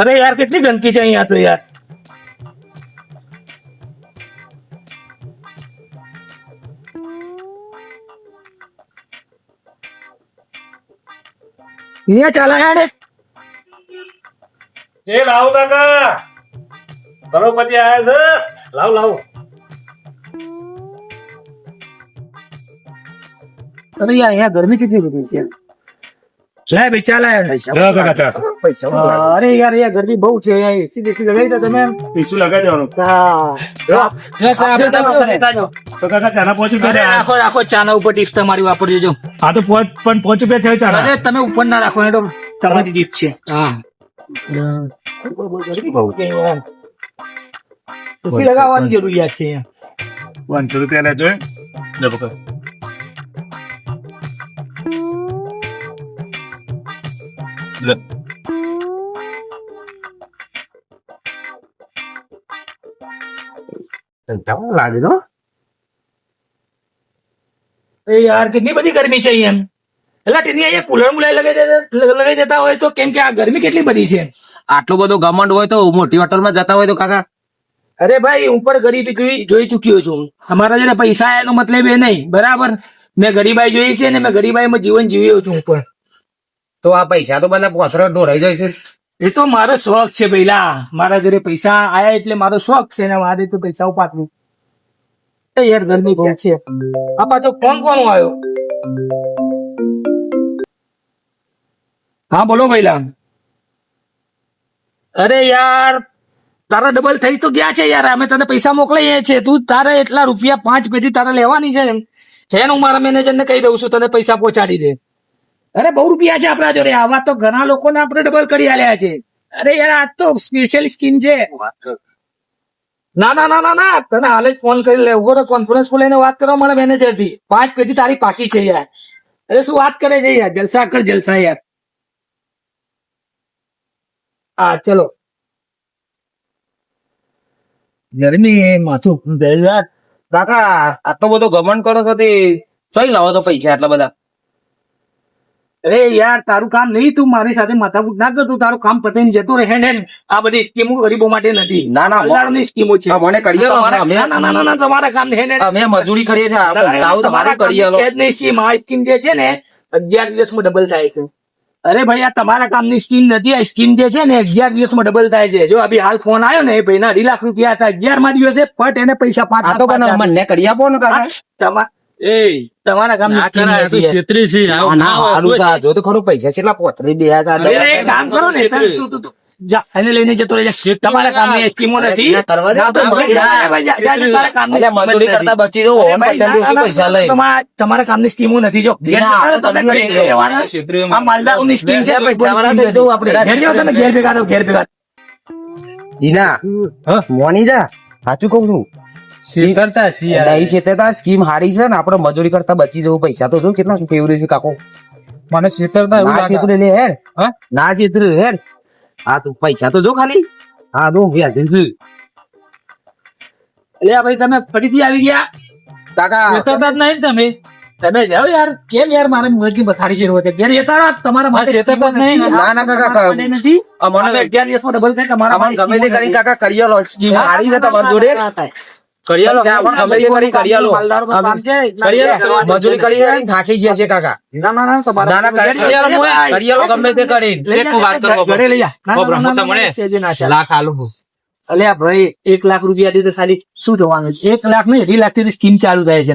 અરે યાર કેટલી ગંદકી છે અહીંયા તો યાર. અહીંયા ચાલે યાર. એ લાવ કાકા, કરોડપતિ આયા છે. લાવ લાવ. અરે યાર અહીંયા ગરમી કેટલી બધી છે. લે બેચા લે કાકા ચા. પૈસા. અરે યાર અહીંયા ગરમી બહુ છે. અહીંયા એસી બેસી લગાવી દો તમે. પીસું લગાવી દેવાનું. તો કાકા ચાના પહોંચી ગયા. રાખો રાખો ચાના ઉપર ટીપ્સ તમારી વાપરજો જો. હા તો પણ પહોંચી ગયા છે ચાના. અરે તમે ઉપર ના રાખો એ તો તમારી ટીપ છે. હા એસી લગાવવાની જરૂરિયાત છે અહીંયા. 100 રૂપિયા લેજો. લે પકડ. લે. કેવું લાગે નો? એ યાર કેટલી બધી ગરમી છે અહીંયા. એટલે તેની અહીંયા કુલર મુલાય લગાવી દેતા હોય તો કેમ કે આ ગરમી કેટલી બધી છે. આટલું બધું ઘમંડ હોય તો મોટી હોટલમાં જતા હોય તો કાકા. અરે ભાઈ હું પણ ગરીબ જોઈ ચુક્યો છું. અમારા જોડે પૈસા આયા એનો મતલબ એ નહીં બરાબર. મેં ગરીબાઈ જોઈ છે ને મેં ગરીબાઈમાં જીવન જીવ્યો છું હું પણ. તો આ પૈસા તો બધા પોસરા ઢોરાઈ જાય છે. એ તો મારો શોખ છે પહેલા. મારા જોડે પૈસા આયા એટલે મારો શોખ છે ને મારે તો પૈસા ઉપાડવું. એ યાર ગરમી બહુ છે. આ પાછો ફોન કોનો આવ્યો? હા બોલો પહેલા. અરે યાર તારા ડબલ થઈ તો ગયા છે યાર. અમે તને પૈસા મોકલાઈએ છે. તું તારે એટલા રૂપિયા 5 પેટી તારે લેવાની છે ને હું મારા મેનેજર ને કહી દઉં છું તને પૈસા પહોંચાડી દે. અરે બહુ રૂપિયા છે આપણા જોડે. આવા તો ઘણા લોકોને આપણે ડબલ કરી આલ્યા છે. અરે યાર આ તો સ્પેશિયલ સ્કીમ છે. ના ના ના ના ના તને હાલ જ ફોન કરી લે. ઉભો કોન્ફરન્સ પર લઈને વાત કરવા મારા મેનેજર થી. 5 પેટી તારી પાકી છે યાર. અરે શું વાત કરે છે યાર. જલસા કર જલસા યાર. હા ચલો. ગરમી માથું કાકા આટલો બધો ઘમંડ કરો છો તે ચોઈ લાવો તો પૈસા આટલા બધા? અરે યાર તારું કામ નહીં. તું મારી સાથે માથાકૂટ ના કર. તું તારું કામ પતાઈને જતો રહે ને. આ બધી સ્કીમો ગરીબો માટે નથી. ના ના હજારોની સ્કીમો છે. મને કરી આલો. ના ના ના ના તમારા કામ નહીં ને. અમે મજૂરી કરીએ છીએ. લાવો તમારે કરી આલો. સ્કીમ આ સ્કીમ જે છે ને 11 દિવસમાં ડબલ થાય છે. અરે ભાઈ આ તમારા કામની સ્કીમ નથી. આ સ્કીમ જે છે ને 11 દિવસમાં ડબલ થાય છે. જો અભી હાલ ફોન આવ્યો ને ભાઈ ના 2 લાખ રૂપિયા હતા. 11મા દિવસે ફટ એને પૈસા આ તો પણ મને કરી આપો ને કાકા. તમારા કામ જો તો ખરું પૈસા કેટલા પોતરી 2000 કામ કરો ને. તું જા એને લઈને જતો રહેજે. તમારા કામની સ્કીમો નથી. મજૂરી કરતા બચી જવું પૈસા લઈ. તમારા કામની સ્કીમો નથી. જો આ માલદારોની સ્કીમ છે. તમે ઘેર ભેગા દો. ઘેર ભેગા દીના મોની જા સાચું કઉ છું. સ્કીમ હારી છે ને. આપડે મજૂરી કરતા બચી જવું. પૈસા તો જો કેટલા ફેવરેટ છે કાકો. મને છેતરતા ના છેતરે લે હેર. ના છેતરે હેર. હા તું પૈસા તો જો ખાલી. હા દો વ્યાજ એટલે ભાઈ તમે ફરીથી આવી ગયા. કાકા છેતરતા જ નહીં તમે. તમે જાઓ યાર. કેમ યાર મારે મરજી બથાડી છે રોજ. ઘેર જતા રહો. તમારા માટે છેતરતા જ નહીં. ના ના કાકા નથી. અમને 11 દિવસમાં ડબલ થાય. તમારા ગમે તે કરી કાકા કરી આલો. સ્કીમ હારી છે તમારી જોડે. કરી આલો. ગમે તે કરી કરી આલો. મજૂરી કરી થાકી ગયા છે કાકા. ના ના ના તમારા ના ના કરી આલો. ગમે તે કરી ઘરે લઈ જા. લાખ આલુ. અલ્યા ભાઈ 1 લાખ રૂપિયા દીધે ખાલી શું થવાનું છે? 1 લાખ નહીં 2 લાખ થી સ્કીમ ચાલુ થાય છે.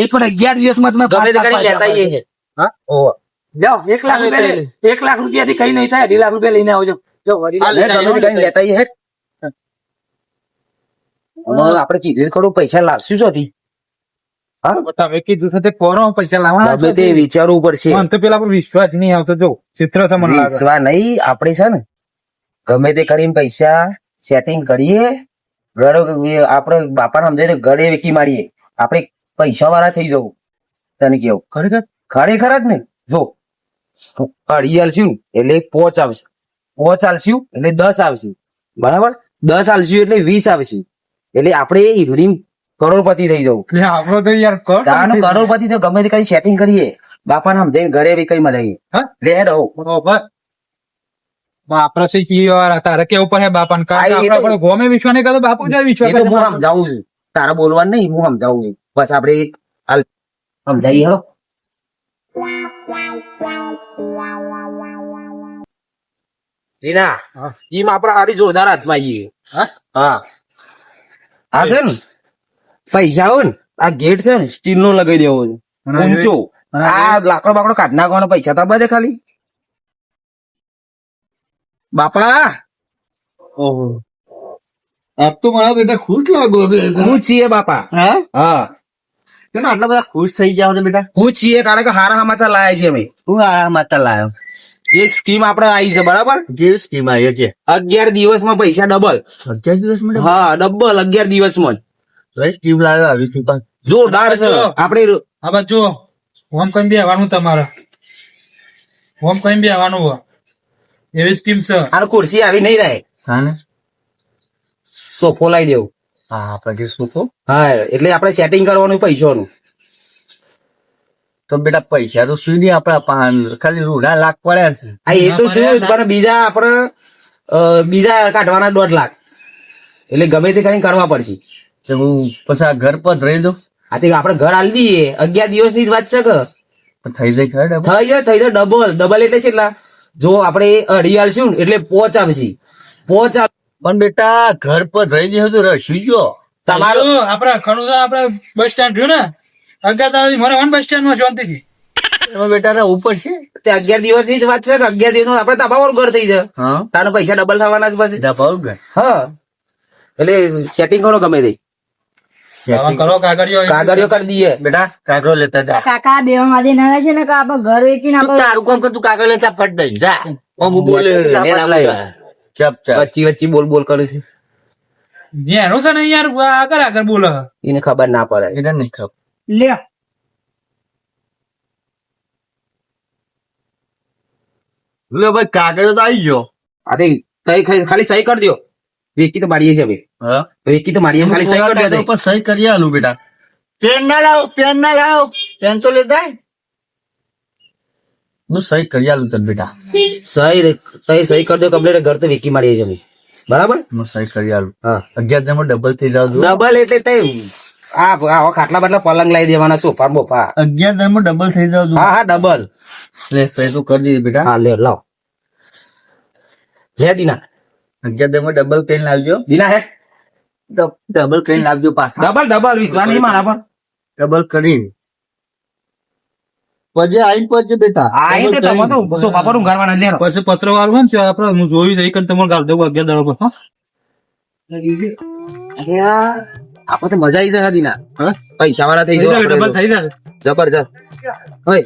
એ પણ 11 દિવસમાં તમે ગમે તે કરી લેતા આવીએ છે. હા ઓ જાઓ 1 લાખ રૂપિયા 1 લાખ રૂપિયા થી કઈ નહીં થાય. 2 લાખ રૂપિયા લઈને આવજો. જો ગમે તે કરી લેતા આવીએ. આપડે કીધું ખરું પૈસા લાવશું શોથી. તમે કીધું સાથે કોનો પૈસા લાવવાના ગમે તે વિચારવું પડશે. તો પેલા પર વિશ્વાસ નહીં આવતો. જો ચિત્ર છે મને લાગે. વિશ્વાસ નહીં. આપડે છે ને ગમે તે કરીને પૈસા સેટિંગ કરીએ. આપડે બાપાને સમજાય ઘરે વેકી મારીએ. આપડે પૈસા વાળા થઈ જવું. તને કેવું ખરેખર જ ને. જો 2.5 આલશું એટલે 5 આવશે. 5 આલશું એટલે 10 આવશે. બરાબર 10 આલશું એટલે 20 આવશે. એટલે આપડે કરોડપતિ થઈ જવું. આપડે તો યાર કરોડપતિ તો ગમે તે કરી સેટિંગ કરીએ. બાપાને સમજાય ઘરે વેકી મળીએ. લે રહો. બાપરા છે કી વાર તારે કેવું પડે બાપા ને હા, એ તો- આપણે ગોમે વિશ્વાસ નહીં કરતો બાપુ જાય એ વિશ્વાસ તો કરે હું બાપુ. સમજાવું છું તારા બોલવાનું નહીં હું સમજાવું છું બસ આપણે હાલ સમજાઈએ હો જીના સ્કીમ આપણે હારી જોરદાર હાથમાં આવીએ હા હા છે ને પૈસા હોય ને આ ગેટ છે ને સ્ટીલ નો લગાવી દેવો છે ઊંચો આ લાકડો બાકડો કાઢ નાખવાનો પૈસા તો બધે ખાલી બાપા ઓહો આપ તો મારા બેટા ખુશ લાગો હું છીએ બાપા હા હા કેમ આટલા બધા ખુશ થઈ જાવ છો બેટા હું છીએ કારણ કે હારા સમાચાર લાયા છીએ અમે હું આ માતા લાયો એક સ્કીમ આપણે આવી છે બરાબર કેવી સ્કીમ આવી છે 11 દિવસમાં પૈસા ડબલ 11 દિવસ માટે હા ડબલ 11 દિવસમાં જ. સ્કીમ લાવ્યો આવી છે પણ જોરદાર છે આપણે હા બસ જો હોમ કઈ બી આવવાનું તમારે હોમ કઈ બી આવવાનું હોય એવી સ્કીમ છે આ ખુરશી આવી નહીં રહે હા ને સોફો લાવી દેવું હા આપણે શું કહો હા એટલે આપણે સેટિંગ કરવાનું પૈસાનું તો બેટા પૈસા તો શું નહીં આપડા ખાલી રૂડા લાખ પડ્યા છે હા એ તો શું પણ બીજા આપણે બીજા કાઢવાના 1.5 લાખ એટલે ગમે તે કરીને કરવા પડશે તો હું પછી આ ઘર પર રહી દઉં આ તે આપણે ઘર આલી દઈએ 11 દિવસની જ વાત છે કે થઈ જાય ખરા થઈ જાય ડબલ એટલે કેટલા જો આપણે અઢી આલશું ને એટલે 5 આવશે 5 પણ બેટા ઘર પર રહી જશે તો રસી ગયો તમારું આપડે ખણું આપડે બસ સ્ટેન્ડ રહ્યું ને 11 મને વન બસ સ્ટેન્ડ માં શાંતિથી એમાં બેટા રહેવું પડશે તે 11 દિવસની જ વાત છે કે 11 દિવસનું આપણે તાબાવાળું ઘર થઈ જાય હા તારા પૈસા ડબલ થવાના જ પછી દબાવ ઘર હા એટલે સેટિંગ કરો ગમે તે કરો કાગળિયો કાગળિયો કરી દઈએ બેટા કાગળો લેતા જા કાકા બે માંથી ના છે ને કે આપણે ઘર વેચીને તું તારું કામ કર તું કાગળ લેતા ફટ દઈ જા હું બોલે ચપ ચપ વચ્ચી વચ્ચી બોલ કરે છે એનું છે ને યાર આગળ આગળ બોલો એને ખબર ના પડે એને નહીં ખબર લે લે ભાઈ કાગળ તો આવી ગયો અરે ખાલી સહી કરી દો વેકી તો મારીએ છે ભાઈ હા વેકી તો મારીએ ખાલી સહી કરી દો ઉપર સહી કરી આલું બેટા પેન ના લાવ પેન તો લેતા હું સહી કરી આલું તને બેટા સહી કરી દો કમ્પ્લીટ ઘર તો વેકી મારીએ છે ભાઈ બરાબર હું સહી કરી આલું હા 11 માં ડબલ થઈ જાવ ડબલ એટલે તે આ ખાટલા બાટલા પલંગ લાવી દેવાના સોફા બોફા 11 માં ડબલ થઈ જાવ હા હા ડબલ લે સહી તો કરી દીધી બેટા હા લે લાવ લે દીના 11 માં ડબલ પેન લાવજો દીના હે ડબલ પેન લાવજો પાછા ડબલ વિકવા નહીં મારા પર ડબલ કરી પછી આઈ પછી બેટા આ એ તમે તો સોફા પર ઊંઘાડવાના લે પછી પત્ર વાળવાનું છે આપડે હું જોયું જઈ કરીને તમારે ગાળ દેવું 11 દાડા પર આપણે તો મજા આવી જાય દીના પૈસા વાળા થઈ ગયા ડબલ થઈ જાય જબરજસ્ત ઓય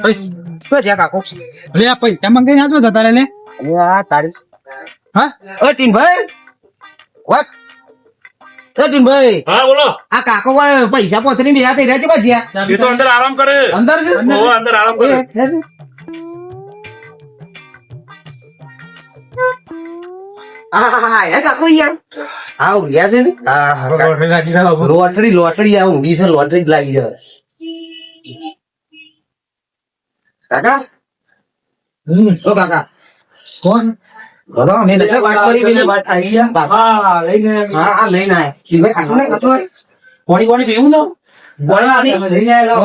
ઓય તો છે કાકો લે આ પૈસા મંગાઈ નાખો તારે લે આ તારી હા ઓય ટીનભાઈ વાત એ ટીનભાઈ હા બોલો આ કાકો પૈસા પોતરી બેહા થઈ રહ્યા છે બાજ્યા એ તો અંદર આરામ કરે અંદર છે ઓહો, અંદર આરામ કરે હા કાકો યાર હા ઊંઘ્યા છે ને હા લોટરી આ ઊંઘી છે લોટરી જ લાગી છે કાકા ઓ કાકા કોણ બોલો મેં તો વાત કરી પેલી હા લઈને આયા ટીનભાઈ કાકો ને કાકો કોણી પીવું છો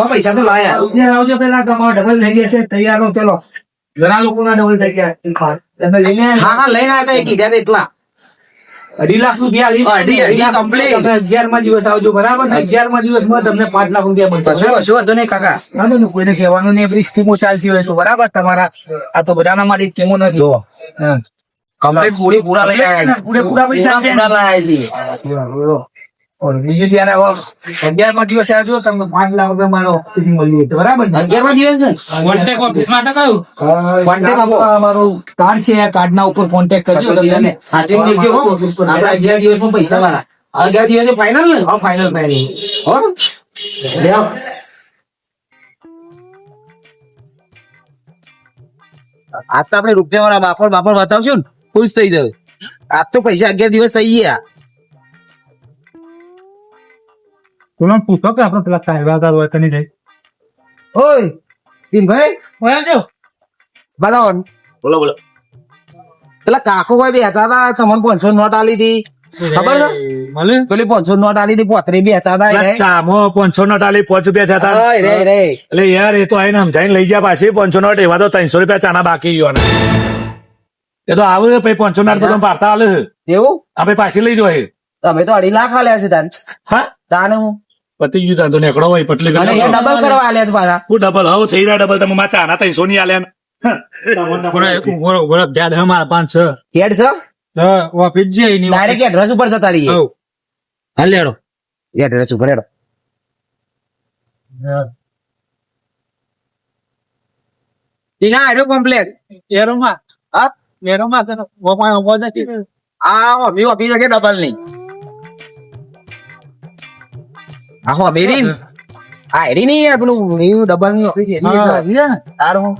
પૈસા તો લાયા આવજો પેલા તમારો ડબલ થઈ ગયા છે તૈયાર હો ચલો ઘણા લોકો ના ડબલ થઈ ગયા તમે લઈને હા હા લઈને આવ્યા હતા એ કીધા હતા એટલા 2.5 લાખ રૂપિયા લઈ અઢી complete. તમે 11મા દિવસ આવજો બરાબર ને 11મા દિવસમાં તમને 5 લાખ રૂપિયા મળશે કશું વાંધો નહીં કાકા ના તો કોઈને કહેવાનું નહીં બધી સ્કીમો ચાલતી હોય છે બરાબર તમારા આ તો બધાના માટે સ્કીમો નથી હા. કમ્પ્લીટ પૂરા લઈને આવ્યા પૂરેપૂરા પૈસા છે. પૂરા લાયા છીએ બીજું ત્યારે 11મા દિવસે આવજો તમને 5 લાખ રૂપિયા મારો ઓક્સિજન મળી જશે બરાબર ને 11મા દિવસ છે કોન્ટેક્ટ ઓફિસ માટે કયું Contact આપો. અમારું કાર્ડ છે આ કાર્ડ ના ઉપર કોન્ટેક્ટ કરજો તમને આજે મેં કહ્યું, આપણે 11 દિવસમાં પૈસા વાળા 11 દિવસે ફાઇનલ ને હા ફાઇનલ ફાઇનલ હો લે આવ. આજ તો આપણે રૂપિયા વાળા બાપડ બતાવશું ને ખુશ થઈ જાય આજ તો પૈસા 11 દિવસ થઈ ગયા તું પૂછો કે આપણે પેલા સાહેબ હોય કે નહીં જાય ઓય તીનભાઈ ઓય આવજો બતાવો ને. બોલો બોલો પેલા કાકો ભાઈ બેઠા હતા તમને 500 નોટ આલી હતી ખબર છે મળે પેલી 500 નોટ આલી હતી પોતરી બેઠા હતા પેલા ચામો 500 નોટ આલી 5 રૂપિયા થયા હતા. રે રે એટલે યાર એ તો આઈને સમજાઈને લઈ ગયા પાછી 500 નોટ એવા તો 300 રૂપિયા ચાના બાકી ગયો એ તો આવે છે પછી 500 નોટ બધા પાડતા હાલે છે. એવું આપણે પાછી લઈ જોઈએ. તમે તો 2.5 લાખ આલ્યા છે તાન હા તાને હું પતી ગયું તાન તો નીકળો હોય પટલી અને એ ડબલ કરવા આલ્યા છે પાછા હું ડબલ હવે થઈ રહ્યા ડબલ તમે મારા ચાના 300 ની આલ્યા ને. અમારા 500 હેડ છે ઓફિસ જઈ ની ડાયરેક્ટ એડ્રેસ ઉપર જતા રહીએ હાલ લેડો એડ્રેસ ઉપર હેડો ટીના આડો કોમ્પ્લેક્સ એરોમાં હા એરોમાં તને ઓપા નથી આ મી ઓફિસ કે ડબલ નહીં આ હો મેરી આ એરી નહીં યાર પેલું ન્યુ ડબલ ની ઓફિસ એરી તારું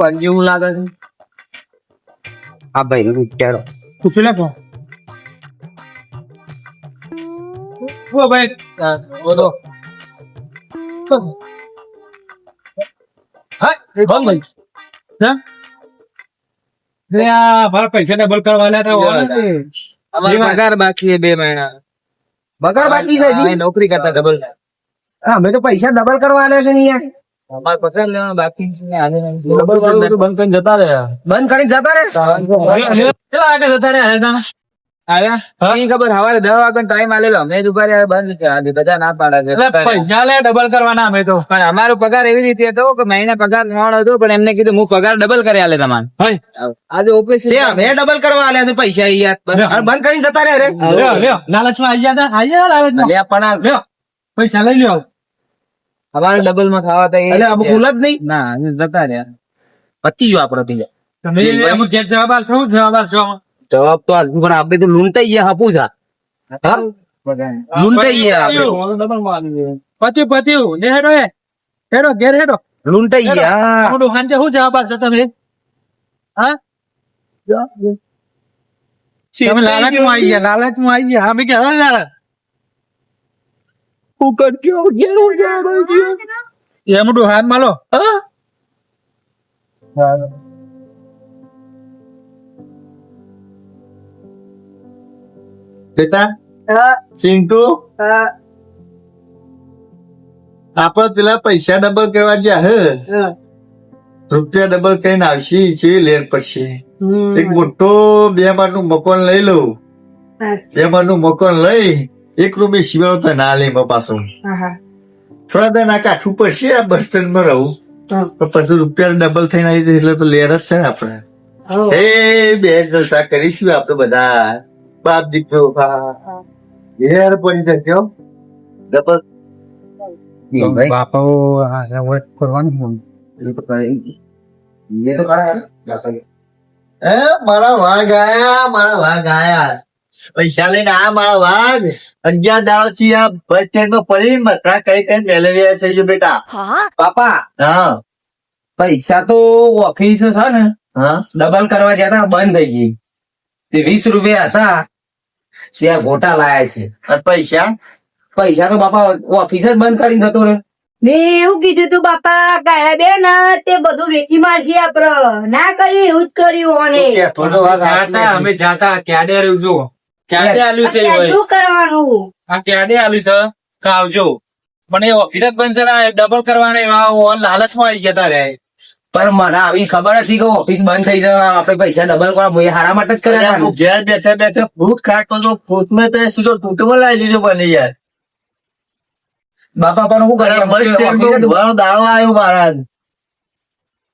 પંજું લાગે છે આ ભાઈ નું વિચારો પૂછી લે કોણ ઓ ભાઈ બોલો હા બોલ ભાઈ હા રે આ મારા પૈસા ડબલ કરવાના હતા પગાર બાકી 2 મહિના પગાર બાકી છે હજી? નોકરી કરતા ડબલ હા અમે તો પૈસા ડબલ કરવા આલ્યા છે ને યાર અમારે પચાસ લેવાનું બાકી ડબલ વાળું તો બંધ કરીને જતા રહ્યા બંધ કરીને જતા રે કેટલા વાગે જતા રહ્યા આવ્યા ઈ ખબર સવારે 10 વાગ્યાનો ટાઈમ આલેલો અમે દુપારે બંધ છે બધા ના પાડે છે પૈસા લે ડબલ કરવાના અમે તો પણ અમારો પગાર એવી રીતે હતો કે મહિને પગાર મોડ હતો પણ એમને કીધું હું પગાર ડબલ કરી આલે તમારે આજે ઓફિસ અમે ડબલ કરવા આલ્યા છે પૈસા ઈ યાર અને બંધ કરીને જતા રે રે લાલચમાં આવી ગયા આવી ગયા લાલચમાં લે પણ લ્યો પૈસા લઈ લ્યો અમારે ડબલ માં ખાવા હતા એટલે અમુક ભૂલ જ નહીં ના જતા રહ્યા પતી ગયો આપડો થી તમે અમુક ઘેર જવાબ આલશો જવાબ આલશો જવાબ તો આલશું પણ આપણે તો લૂંટાઈ ગયા હાપુ છે લૂંટાઈ ગયા આપણે પત્યું ને હેડો હેડો ઘેર હેડો લૂંટાઈ ગયા થોડું સાંજે શું જવાબ આપશો તમે હા તમે લાલચમાં આવી ગયા અમે ક્યાં લાલચ એમ હાથ માલો બેટા ચિંટુ આપડે પેલા પૈસા ડબલ કરવા ગયા હે રૂપિયા ડબલ કરીને આવશી છે લેર પડશે એક મોટો 2 માળનું મકાન લઈ લઉં 2 માળનું મકાન લઈ એક રૂમ એ શિવાળો તો ના લે પાછો થોડા દર ના કાઠું પડશે આ બસ સ્ટેન્ડ માં રહું પણ પછી રૂપિયા ડબલ થઈને આવી જાય એટલે તો લેર જ છે ને આપડે એ બે જલસા કરીશું આપડે બધા બાપ દીકરો ઘેર પડી જશે ડબલ બાપા કરવાનું હે મારા વાઘ આયા પૈસા લઈને આ મારા વાઘ 11 દાડો થી આ બસ સ્ટેન્ડ માં પડી મકરા કઈ કઈ મેલેરિયા થઈ ગયો બેટા પાપા હા પૈસા તો ઓફિસ છે ને હા ડબલ કરવા ગયા હતા બંધ થઈ ગઈ તે 20 રૂપિયા હતા ત્યાં ગોટા લાયા છે અને પૈસા તો બાપા ઓફિસ જ બંધ કરીને જતો રે મેં એવું કીધું તું બાપા કાયા બેન તે બધું વેચી મારશે આપડે ના કર્યું એવું જ કર્યું અને થોડો વાઘ હાથમાં અમે જાતા ક્યારે રહ્યું જો ક્યારે આલ્યું છે અત્યારે શું કરવાનું આ ક્યારે આલ્યું છે કાવજો પણ એ ઓફિસ જ બંધ છે ડબલ કરવાના એવા લાલચમાં આવી જતા રહ્યા પણ મને આવી ખબર હતી કે ઓફિસ બંધ થઈ જવા આપણે પૈસા ડબલ કરવા એ હારા માટે જ કર્યા હું ઘેર બેઠા બેઠા ફ્રૂટ ખાતો તો ફ્રૂટ માં તો સીધો તૂટમાં લાવી દીધો બને યાર બાપા પણ હું બસ સ્ટેન્ડ કરીએ ઉભાનો દાડો આવ્યો મહારાજ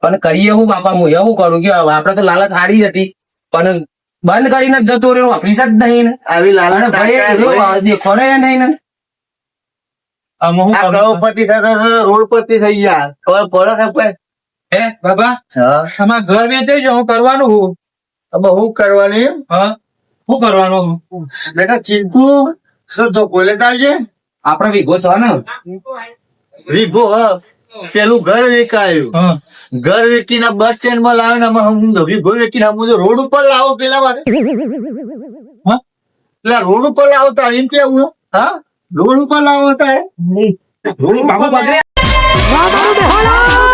પણ કરીએ હું બાપા હું એવું કરું કે આપડે તો લાલચ હારી જ હતી પણ બંધ કરીને જ જતો રહ્યો ઓફિસ જ નહીં ને આવી અને લાલચ ભાઈ એવો દેખો ને નહીં ને આમાં હું કરું? કરોડપતિ થતા રોડ પતિ થઈ ગયા ખબર પડે છે કોઈ હે બાબા હા આમાં ઘર વેચાઈ છે હું કરવાનું હું હવે હું કરવાની હા શું કરવાનું બેટા ચિંટુ શું તો બોલે આવજે આપડે વિગો છો ને વિભો પેલું ઘર વેચાયું હા ઘર વેચીને બસ સ્ટેન્ડ માં લાવે ને હું વિભો વેચીને હું રોડ ઉપર લાવો પેલા મારે હા? પેલા રોડ ઉપર લાવો તાર એમ કેવું હા રોડ ઉપર લાવો તાર બાબુ બગડ્યા વાહ, બાબુ બેહો.